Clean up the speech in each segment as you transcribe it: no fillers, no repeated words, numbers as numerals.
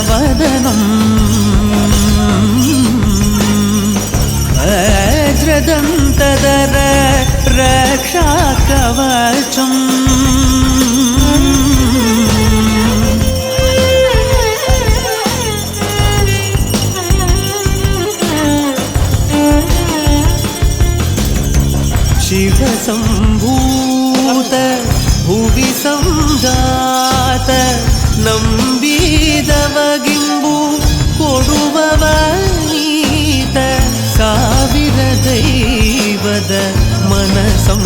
वदनम् वज्रदन्तधर रक्षाकवचम् शिवसम्भूत भुवि संजात नम्बिदवगिम्बु कोडुववनीत ಸಾವಿರ ದೈವದ ಮನಸಂಪ್ರೀತ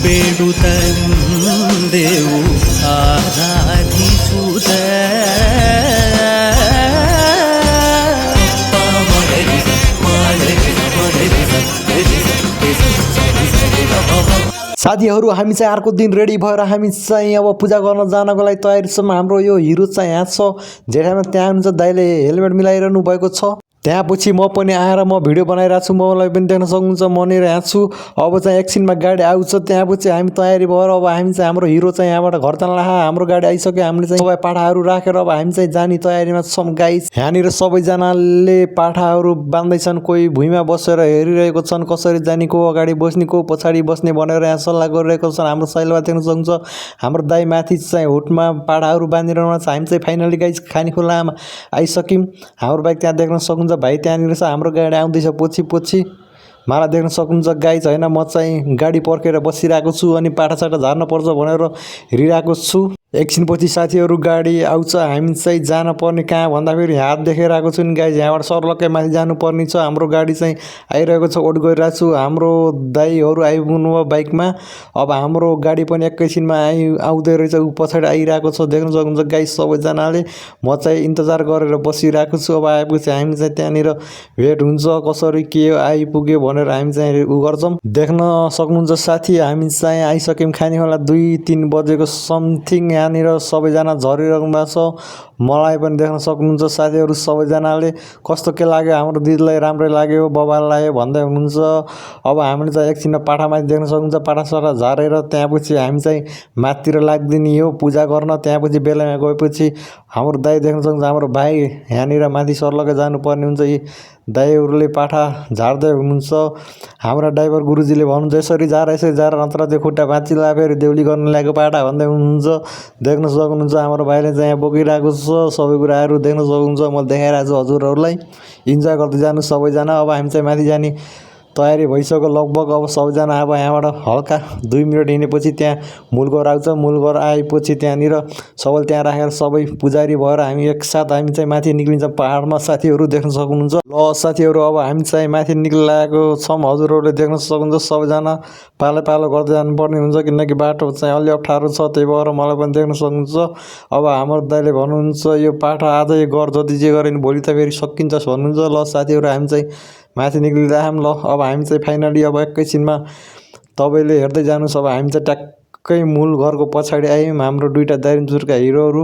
ಬೇಡುತ್ತಂದೆವು ಆರಾಧಿಸುತ್ತ साथीहरु हामी चाहिँ अर्को दिन रेडी भएर हामी चाहिँ अब पूजा गर्न जानको लागि तयारी छौं। हाम्रो यो हिरो चाहिँ यहाँ छ, जेठामा त्यहाँ हुनुहुन्छ, दाइले हेलमेट मिलाइरहनु भएको छ। त्यहाँपछि म पनि आएर म भिडियो बनाइरहेको छु, मलाई पनि देख्न सक्नुहुन्छ म नि यहाँ छु। अब चाहिँ एकछिनमा गाडी आउँछ, त्यहाँपछि हामी तयारी भएर अब हामी चाहिँ हाम्रो हिरो चाहिँ यहाँबाट घर जान्ला। हाम्रो गाडी आइसक्यो, हामीले चाहिँ सबै पाठाहरू राखेर अब हामी चाहिँ जाने तयारीमा छौं गाइस। यहाँनिर सबैजनाले पाठाहरू बान्दैछन्, कोही भुइँमा बसेर हेरिरहेको छन् कसरी जाने, को अगाडि बस्ने को पछाडि बस्ने भनेर यहाँ सल्लाह गरिरहेको छन्। हाम्रो साइलमा देख्न सक्नुहुन्छ हाम्रो दाइ माथि चाहिँ हुटमा पाठाहरू बाँधिरहनु छ। हामी चाहिँ फाइनली गाइस खानेखोलामा आइसक्यौँ। हाम्रो बाइक त्यहाँ देख्न सक्नुहुन्छ, भाइ त्यहाँनिर छ, हाम्रो गाडी आउँदैछ पछि पछि। मलाई देख्न सक्नुहुन्छ गाइस, हैन म चाहिँ गाडी पर्खेर बसिरहेको छु अनि पाठासाटा झार्न पर्छ भनेर हेरिरहेको छु। एकछिनपछि साथीहरु गाडी आउँछ, हामी चाहिँ जान पर्ने कहाँ भन्दाखेरि हात देखाइरहेको छु नि गाइस, यहाँबाट सर्लक्कै माथि जानु पर्ने छ। हाम्रो गाडी चाहिँ आइरहेको छ, ओड गरिरहेको छु। हाम्रो दाइहरु आइपुग्नु भयो बाइकमा। अब हाम्रो गाडी पनि एकैछिनमा आउँदै रहेछ, उ पछाडि आइरहेको छ, देख्न सक्नुहुन्छ गाइस सबैजनाले। म चाहिँ इन्तजार गरेर बसिरहेको छु। अब आएपछि हामी चाहिँ त्यहाँनिर भेट हुन्छ, कसरी के आइपुग्यो भनेर हामी चाहिँ उ गर्छौं। देख्न सक्नुहुन्छ साथी, हामी चाहिँ आइसक्यौं खानेखोला 2-3 बजेको समथिङ। यहाँनिर सबैजना झरिरहनु भएको छ, मलाई पनि देख्न सक्नुहुन्छ साथीहरु सबैजनाले। कस्तो के लाग्यो, हाम्रो दिदीलाई राम्रै लाग्यो, बबालाई भन्दै हुनुहुन्छ। अब हामीले चाहिँ एकछिनमा पाठामाथि देख्न सक्नुहुन्छ, पाठासाटा झारेर त्यहाँपछि हामी चाहिँ माथितिर लाग्दिने हो पूजा गर्न। त्यहाँपछि बेलामा गएपछि हाम्रो दाइ देख्न सक्नुहुन्छ, हाम्रो भाइ यहाँनिर माथि सर्लकै जानुपर्ने हुन्छ। यी दाइहरुले पाठा झार्दै हुनुहुन्छ। हाम्रो ड्राइभर गुरुजीले भन्नुहुन्छ यसरी झार नत्र त्यो खुट्टा भाँचिला, फेरि देउली गर्न लागेको पाठा भन्दै हुनुहुन्छ। देख्न सक्नुहुन्छ हाम्रो भाइले चाहिँ यहाँ बोकिरहेको छ, सबै कुराहरू देख्न सक्नुहुन्छ। म देखाइरहेको छु हजुरहरूलाई, इन्जोय गर्दै जानु सबैजना। अब हामी चाहिँ माथि जाने तयारी भइसक्यो लगभग। अब सबैजना अब यहाँबाट हल्का 2 मिनेट हिँडेपछि त्यहाँ मूलघर आउँछ। मूलघर आएपछि त्यहाँनिर सबैले त्यहाँ राखेर सबै पुजारी भएर हामी एकसाथ हामी चाहिँ माथि निक्लिन्छौँ पहाडमा। साथीहरू देख्न सक्नुहुन्छ। ल साथीहरू, अब हामी चाहिँ माथि निक्लिरहेको छौँ। हजुरहरूले देख्न सक्नुहुन्छ सबैजना पालो पालो गर्दै जानुपर्ने हुन्छ, किनकि बाटो चाहिँ अलि अप्ठ्यारो छ, त्यही भएर मलाई पनि देख्न सक्नुहुन्छ। अब हाम्रो दाइले भन्नुहुन्छ यो पाठा आजै गर, जति जे गरे नि भोलि त फेरि सकिन्छ भन्नुहुन्छ। ल साथीहरू, हामी चाहिँ माथि निक्लिरहेछौँ। ल अब हामी चाहिँ फाइनली अब एकैछिनमा तपाईँले हेर्दै जानुहोस्। अब हामी चाहिँ ट्याक्कै मूल घरको पछाडि आयौँ। हाम्रो 2टा दाइजुर्का हिरोहरू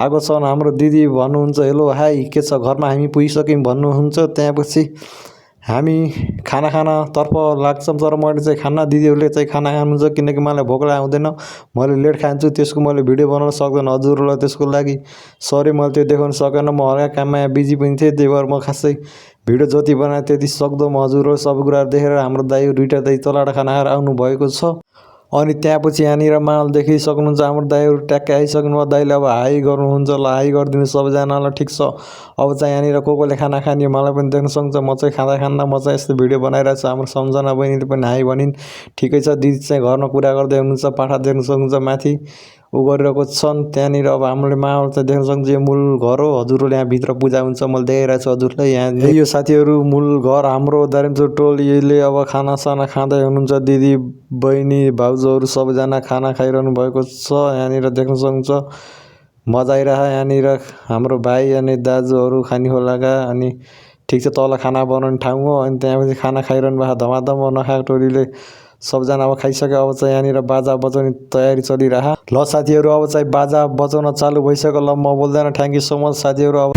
आएको छन्। हाम्रो दिदी भन्नुहुन्छ हेलो हाई के छ, घरमा हामी पुगिसक्यौँ भन्नुहुन्छ। त्यहाँपछि हामी खाना खानतर्फ लाग्छौँ, तर मैले चाहिँ खाना, दिदीहरूले चाहिँ खाना खानुहुन्छ, किनकि मलाई भोक लाग्दैन, मैले लेट खान्छु, त्यसको मैले भिडियो बनाउन सक्दैन। हजुरहरूलाई त्यसको लागि सरी, मैले त्यो देखाउन सकेन। म हल्का काममा बिजी पनि थिएँ, त्यही भएर म खासै भिडियो जति बनाएँ त्यति सक्दो म हजुरहरू सबै कुराहरू देखेर हाम्रो दाइ 2टा दाइ तलबाट खाना खाएर आउनुभएको छ। अनि त्यहाँपछि यहाँनिर माहौल देखिसक्नुहुन्छ, हाम्रो दाइहरू ट्याक्कै आइसक्नु भयो। दाइले अब हाई गर्नुहुन्छ, ल हाई गरिदिनु सबैजनालाई, ठिक छ। अब चाहिँ यहाँनिर कोले खाना खाने मलाई पनि देख्न सक्नुहुन्छ। म चाहिँ खाँदा खाँदा म चाहिँ यस्तो भिडियो बनाइरहेको छु। हाम्रो सम्झना बहिनीले पनि हाई भनिन्, ठिकै छ। दिदी चाहिँ घरमा कुरा गर्दै हुनुहुन्छ, पाठा देख्न सक्नुहुन्छ माथि उ गरिरहेको छन्। त्यहाँनिर अब हामीले माहौल चाहिँ देख्न सक्नुहुन्छ, यो मूल घर हो। हजुरहरूले यहाँ भित्र पूजा हुन्छ, मैले देखाइरहेको छु हजुरलाई। यहाँ यो साथीहरू मूल घर हाम्रो दारिमचोर टोलीले अब खानासाना खाँदै हुनुहुन्छ। दिदी बहिनी भाउजूहरू सबैजना खाना खाइरहनु भएको छ। यहाँनिर देख्न सक्नुहुन्छ मजा आइरहेको। यहाँनिर हाम्रो भाइ अनि दाजुहरू खानेखोलाका, अनि ठिक छ तल खाना बनाउने ठाउँ हो। अनि त्यहाँपछि खाना खाइरहनु भएको धमाधम। नखाएको टोलीले सबजना अब खाइसक्यो। अब चाहिँ यहाँनिर बाजा बजाउने तयारी चलिरह। ल साथीहरू, अब चाहिँ बाजा बजाउन चालु भइसक्यो। ल म बोल्दैन, थ्याङ्क यू सो मच साथीहरू। अब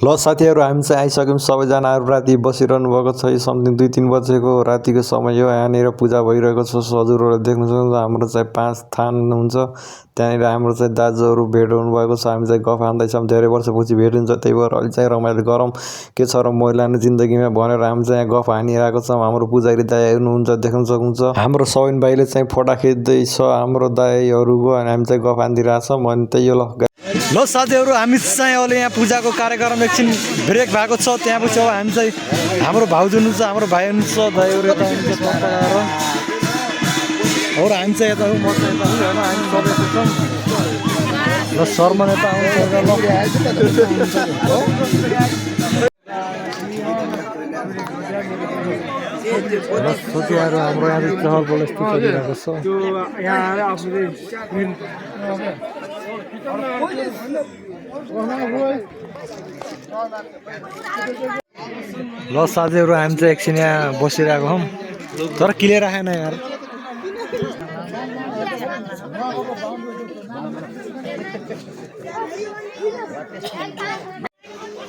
ल साथीहरू हामी चाहिँ आइसक्यौँ सबैजनाहरू राति बसिरहनु भएको छ यो समथिङ 2-3 बजेको रातिको समय हो यहाँनिर पूजा भइरहेको छ हजुरहरूले देख्न सक्नुहुन्छ हाम्रो चाहिँ 5 थान हुन्छ त्यहाँनिर हाम्रो चाहिँ दाजुहरू भेट हुनुभएको छ हामी चाहिँ गफ हान्दैछौँ धेरै वर्षपछि भेट हुन्छ त्यही भएर अहिले चाहिँ रमाइलो गरौँ के छ र महिलाको जिन्दगीमा भनेर हामी चाहिँ यहाँ गफ हानिरहेको छौँ हाम्रो पुजारी दाइ हुनुहुन्छ देख्न सक्नुहुन्छ हाम्रो सविन भाइले चाहिँ फोटा खिच्दैछ हाम्रो दाइहरूको अनि हामी चाहिँ गफ हानिदिरहेछौँ अनि त्यही हो ल साथीहरू हामी चाहिँ अहिले यहाँ पूजाको कार्यक्रम एकछिन ब्रेक भएको छ त्यहाँपछि अब हामी चाहिँ हाम्रो भाउजू हुनुहुन्छ हाम्रो भाइ हुनुहुन्छ दाइहरू यता हुनुहुन्छ पत्ताएर हामी चाहिँ यता म चाहिँ यता होइन हामी सबै छौँ र शर्मा यता आउँछ सोचिएर हाम्रो यहाँ चाहिँ चहल पहल यस्तो चलिरहेको ल साथीहरू हामी चाहिँ एकछिन यहाँ बसिरहेको हौँ तर क्लियर आएन यार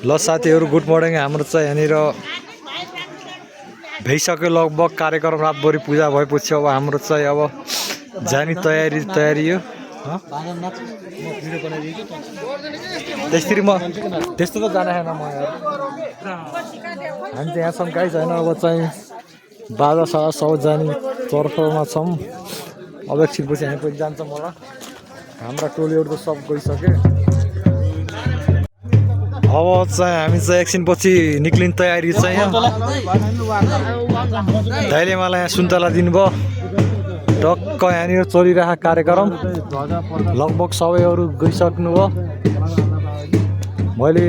ल साथीहरू गुड मर्निङ हाम्रो चाहिँ यहाँनिर भइसक्यो लगभग कार्यक्रम रातभरि पूजा भएपछि अब हाम्रो चाहिँ अब जाने तयारी हो त्यसरी म त्यस्तो त जाने छैन म यार हामी चाहिँ यहाँसम्म कहीँ छैन अब चाहिँ बाजा साजा सब जाने तर्फमा छौँ अब एकछिनपछि हामी पनि जान्छौँ होला हाम्रा टोलीहरू त सब गइसक्यो अब चाहिँ हामी चाहिँ एकछिनपछि निक्लिने तयारी चाहिँ यहाँ दाइले मलाई यहाँ सुन्तला दिनुभयो टक्क यहाँनिर चलिरहेको कार्यक्रम लगभग सबैहरू गइसक्नुभयो मैले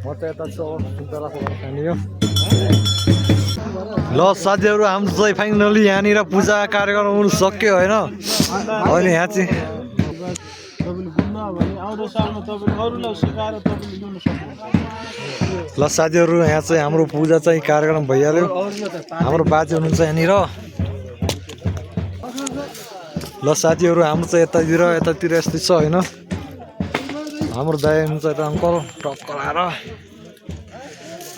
म त यता सुन्तला खाने हो ल साथीहरू हाम्रो चाहिँ फाइनली यहाँनिर पूजा कार्यक्रम हुनु सक्यो होइन अहिले यहाँ चाहिँ ल साथीहरू यहाँ चाहिँ हाम्रो पूजा चाहिँ कार्यक्रम भइहाल्यो हाम्रो बाजे हुनुहुन्छ यहाँनिर ल साथीहरू हाम्रो चाहिँ यतातिर यस्तै छ होइन हाम्रो दाइ हुनुहुन्छ यता अङ्कल टक्क आएर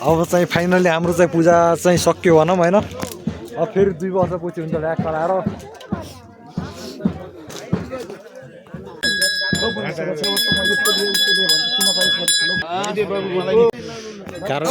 अब चाहिँ फाइनली हाम्रो चाहिँ पूजा चाहिँ सक्यो भनौँ होइन अब फेरि 2 वर्षपछि हुन्छ ल्याक खलाएर कारण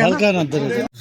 हल्का नंतर